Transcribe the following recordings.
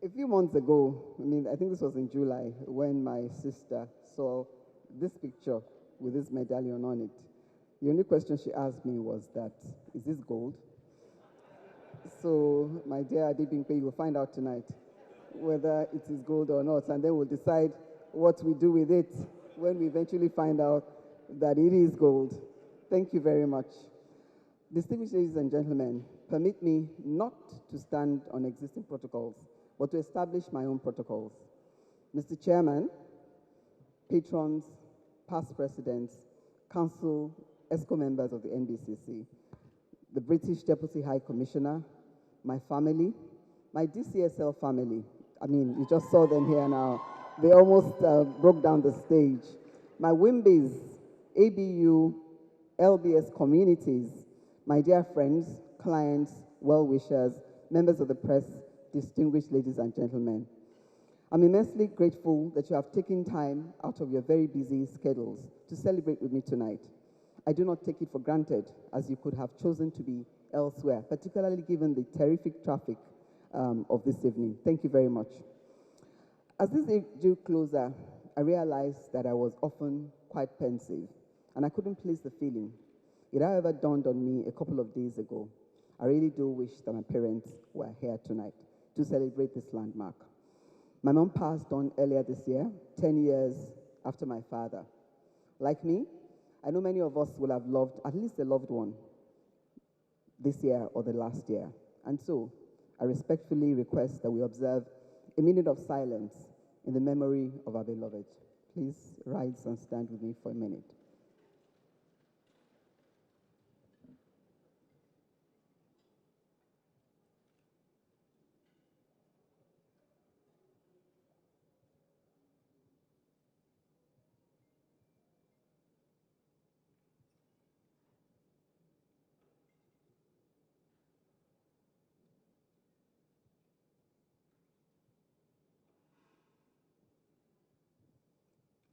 A few months ago, I think this was in July, when my sister saw this picture with this medallion on it. The only question she asked me was that, is this gold? So, my dear Adibimpe, you will find out tonight whether it is gold or not, and then we'll decide what we do with it when we eventually find out that it is gold. Thank you very much. Distinguished ladies and gentlemen, permit me not to stand on existing protocols, but to establish my own protocols. Mr. Chairman, patrons, past presidents, council, ESCO members of the NBCC, the British Deputy High Commissioner, my family, my DCSL family. You just saw them here now. They almost broke down the stage. My WIMBIs, ABU, LBS communities, my dear friends, clients, well-wishers, members of the press, distinguished ladies and gentlemen. I'm immensely grateful that you have taken time out of your very busy schedules to celebrate with me tonight. I do not take it for granted, as you could have chosen to be elsewhere, particularly given the terrific traffic of this evening. Thank you very much. As this day drew closer, I realized that I was often quite pensive, and I couldn't place the feeling. It, however, dawned on me a couple of days ago. I really do wish that my parents were here tonight to celebrate this landmark. My mom passed on earlier this year, 10 years after my father. Like me, I know many of us will have loved at least a loved one this year or the last year. And so, I respectfully request that we observe a minute of silence in the memory of our beloved. Please rise and stand with me for a minute.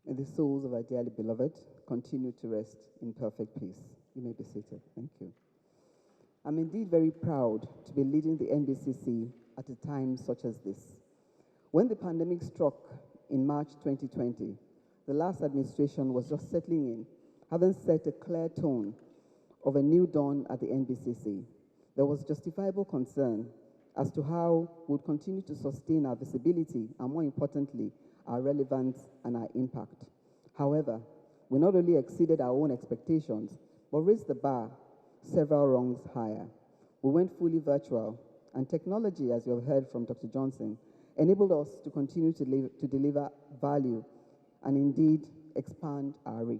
May the souls of our dearly beloved continue to rest in perfect peace. You may be seated. Thank you. I'm indeed very proud to be leading the NBCC at a time such as this. When the pandemic struck in March 2020, the last administration was just settling in, having set a clear tone of a new dawn at the NBCC. There was justifiable concern as to how we would continue to sustain our visibility and, more importantly, our relevance and our impact. However, we not only exceeded our own expectations, but raised the bar several rungs higher. We went fully virtual, and technology, as you have heard from Dr. Johnson, enabled us to continue to deliver value and indeed expand our reach.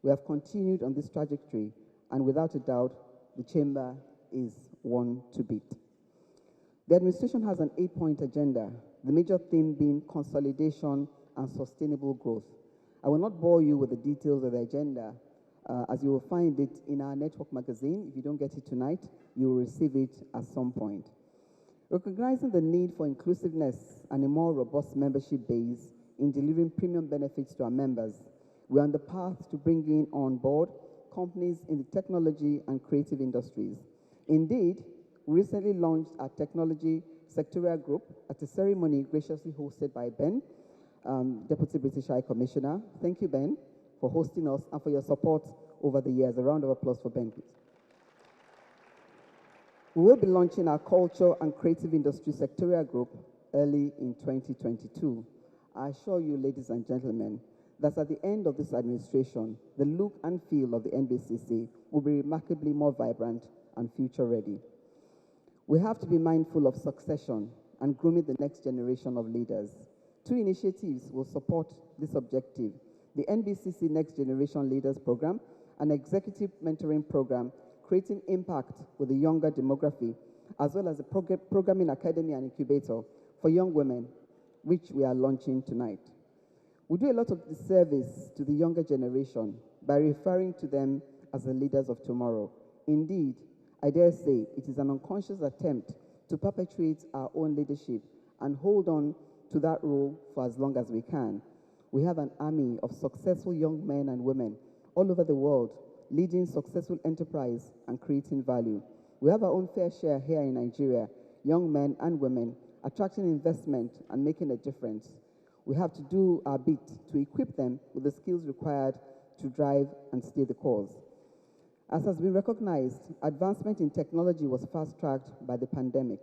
We have continued on this trajectory, and without a doubt, the chamber is one to beat. The administration has an 8-point agenda, the major theme being consolidation and sustainable growth. I will not bore you with the details of the agenda, as you will find it in our network magazine. If you don't get it tonight, you will receive it at some point. Recognizing the need for inclusiveness and a more robust membership base in delivering premium benefits to our members, we are on the path to bringing on board companies in the technology and creative industries. Indeed, we recently launched our technology sectorial group at a ceremony graciously hosted by Ben, Deputy British High Commissioner. Thank you, Ben, for hosting us and for your support over the years. A round of applause for Ben, please. We will be launching our culture and creative industry sectorial group early in 2022. I assure you, ladies and gentlemen, that at the end of this administration, the look and feel of the NBCC will be remarkably more vibrant and future-ready. We have to be mindful of succession and grooming the next generation of leaders. 2 initiatives will support this objective: the NBCC Next Generation Leaders Program, an executive mentoring program creating impact with the younger demography, as well as a programming academy and incubator for young women, which we are launching tonight. We do a lot of disservice to the younger generation by referring to them as the leaders of tomorrow. Indeed, I dare say it is an unconscious attempt to perpetuate our own leadership and hold on to that role for as long as we can. We have an army of successful young men and women all over the world, leading successful enterprise and creating value. We have our own fair share here in Nigeria, young men and women attracting investment, and making a difference. We have to do our bit to equip them with the skills required to drive and stay the course. As has been recognized, advancement in technology was fast-tracked by the pandemic.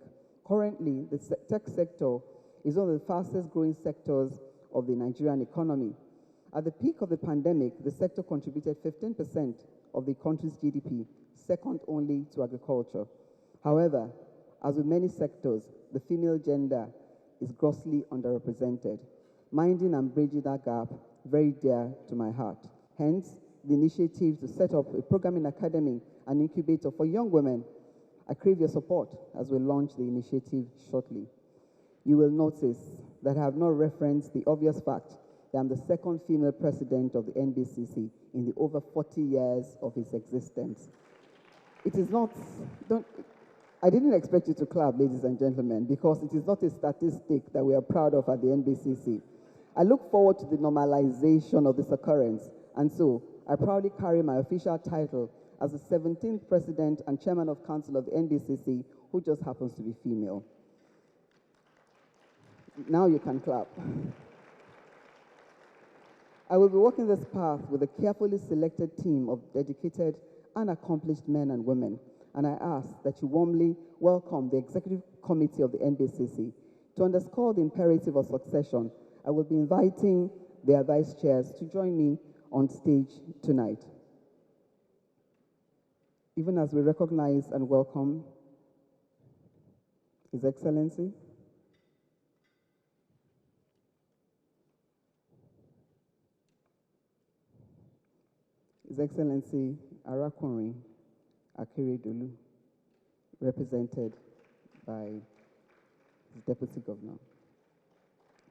Currently, the tech sector is one of the fastest growing sectors of the Nigerian economy. At the peak of the pandemic, the sector contributed 15% of the country's GDP, second only to agriculture. However, as with many sectors, the female gender is grossly underrepresented. Minding and bridging that gap, very dear to my heart. Hence, the initiative to set up a programming academy and incubator for young women. I crave your support as we launch the initiative shortly. You will notice that I have not referenced the obvious fact that I'm the second female president of the NBCC in the over 40 years of its existence. It is not, I didn't expect you to clap, ladies and gentlemen, because it is not a statistic that we are proud of at the NBCC. I look forward to the normalization of this occurrence, and so I proudly carry my official title as the 17th president and chairman of council of the NBCC, who just happens to be female. Now you can clap. I will be walking this path with a carefully selected team of dedicated and accomplished men and women, and I ask that you warmly welcome the executive committee of the NBCC. To underscore the imperative of succession, I will be inviting their vice chairs to join me on stage tonight. Even as we recognize and welcome His Excellency, Arakunrin Akeredolu, represented by his Deputy Governor.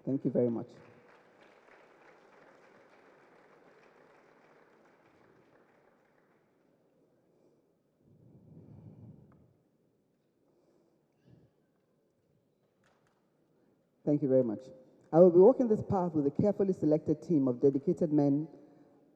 Thank you very much. Thank you very much. I will be walking this path with a carefully selected team of dedicated men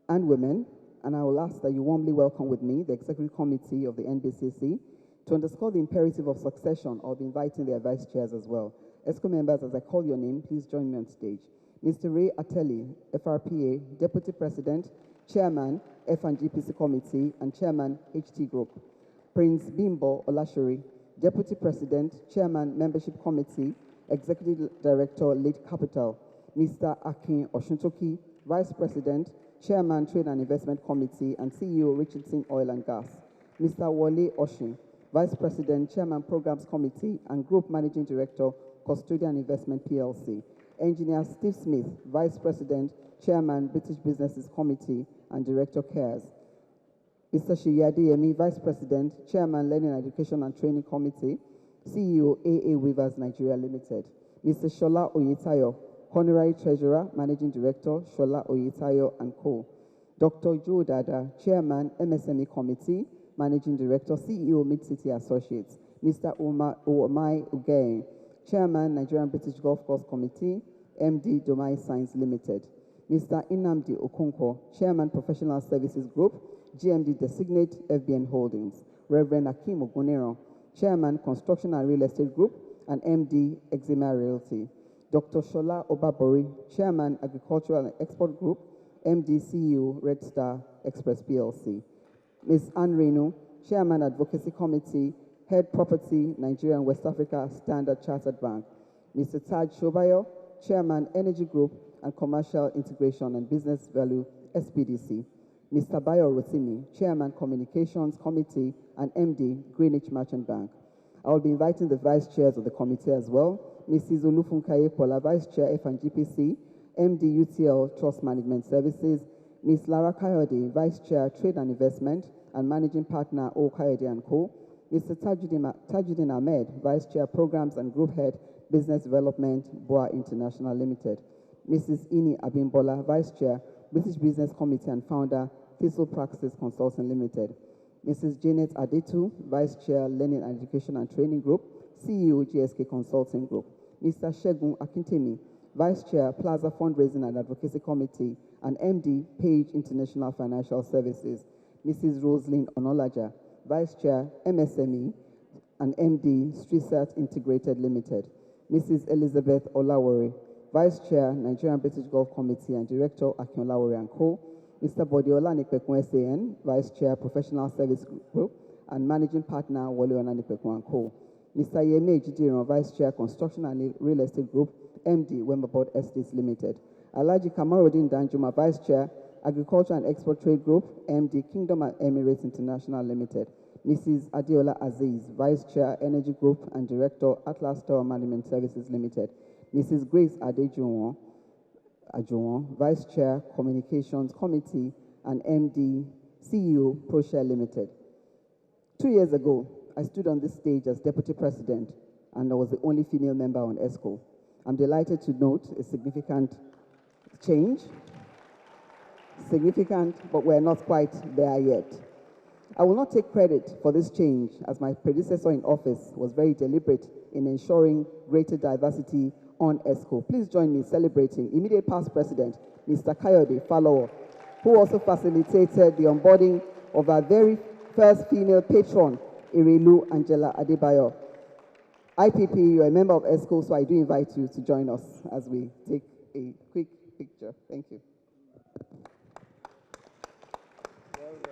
and women, and I will ask that you warmly welcome with me the Executive Committee of the NBCC. To underscore the imperative of succession, I'll be inviting their vice chairs as well. ESCO members, as I call your name, please join me on stage. Mr. Ray Ateli, FRPA, Deputy President, Chairman, F&GPC Committee, and Chairman, HT Group. Prince Bimbo Olashiri, Deputy President, Chairman, Membership Committee, Executive Director, Lead Capital. Mr. Akin Oshuntoki, Vice President, Chairman, Trade and Investment Committee, and CEO, Richardson Oil and Gas. Mr. Wale Oshin, Vice President, Chairman, Programs Committee, and Group Managing Director, Custodian Investment PLC. Engineer Steve Smith, Vice President, Chairman, British Businesses Committee, and Director, CARES. Mr. Shiyadi Yemi, Vice President, Chairman, Learning Education and Training Committee, CEO, AA Weavers Nigeria Limited. Mr. Shola Oyetayo, Honorary Treasurer, Managing Director, Shola Oyetayo and Co. Dr. Joe Dada, Chairman, MSME Committee, Managing Director, CEO, Mid-City Associates. Mr. Omai Ugain, Chairman, Nigerian British Golf Course Committee, MD, Domai Science Limited. Mr. Inamdi Okonkwo, Chairman, Professional Services Group, GMD Designate, FBN Holdings. Reverend Akim Ogunero, Chairman, Construction and Real Estate Group, and MD, Exima Realty. Dr. Shola Obabori, Chairman, Agricultural and Export Group, MD, CEO, Red Star Express PLC. Ms. Anne Reno, Chairman, Advocacy Committee, Head Property, Nigeria and West Africa, Standard Chartered Bank. Mr. Taj Shobayo, Chairman, Energy Group and Commercial Integration and Business Value, SPDC. Mr. Bayo Rotimi, Chairman, Communications Committee and MD, Greenwich Merchant Bank. I will be inviting the Vice Chairs of the committee as well. Mrs. Olufunkaye Pola, Vice Chair, F&GPC, MD, UTL Trust Management Services. Ms. Lara Kayode, Vice Chair, Trade and Investment and Managing Partner, O Kayode & Co. Mr. Tajuddin Ahmed, Vice Chair, Programs and Group Head, Business Development, BOA International Limited. Mrs. Ini Abimbola, Vice Chair, British Business Committee and Founder, Thistle Praxis Consulting Limited. Mrs. Janet Adetu, Vice Chair, Learning Education and Training Group, CEO, GSK Consulting Group. Mr. Shegun Akintemi, Vice Chair, Plaza Fundraising and Advocacy Committee, and MD, Page International Financial Services. Mrs. Rosalind Onolaja, Vice Chair, MSME, and MD, StreetSearch Integrated Limited. Mrs. Elizabeth Olawore, Vice Chair, Nigerian British Golf Committee and Director, Akin Olawore and Co. Mr. Bodiola Nikpekun SAN, Vice Chair, Professional Service Group and Managing Partner, Wale Nikpekun and Co. Mr. Yeme Ejidiran, Vice Chair, Construction and Real Estate Group, MD, Wemberboard Estates Limited. Alhaji Kamaruddin Danjuma, Vice Chair, Agriculture and Export Trade Group, MD, Kingdom and Emirates International Limited. Mrs. Adiola Aziz, Vice Chair, Energy Group and Director, Atlas Tower Management Services Limited. Mrs. Grace Adejuwon, Vice Chair, Communications Committee and MD, CEO, ProShare Limited. 2 years ago, I stood on this stage as Deputy President and I was the only female member on ESCO. I'm delighted to note a significant change. Significant, but we're not quite there yet. I will not take credit for this change, as my predecessor in office was very deliberate in ensuring greater diversity on ESCO. Please join me in celebrating immediate past president, Mr. Kayode Falowo, who also facilitated the onboarding of our very first female patron, Irelu Angela Adebayo. IPP, you're a member of ESCO, so I do invite you to join us as we take a quick picture. Thank you. Well done.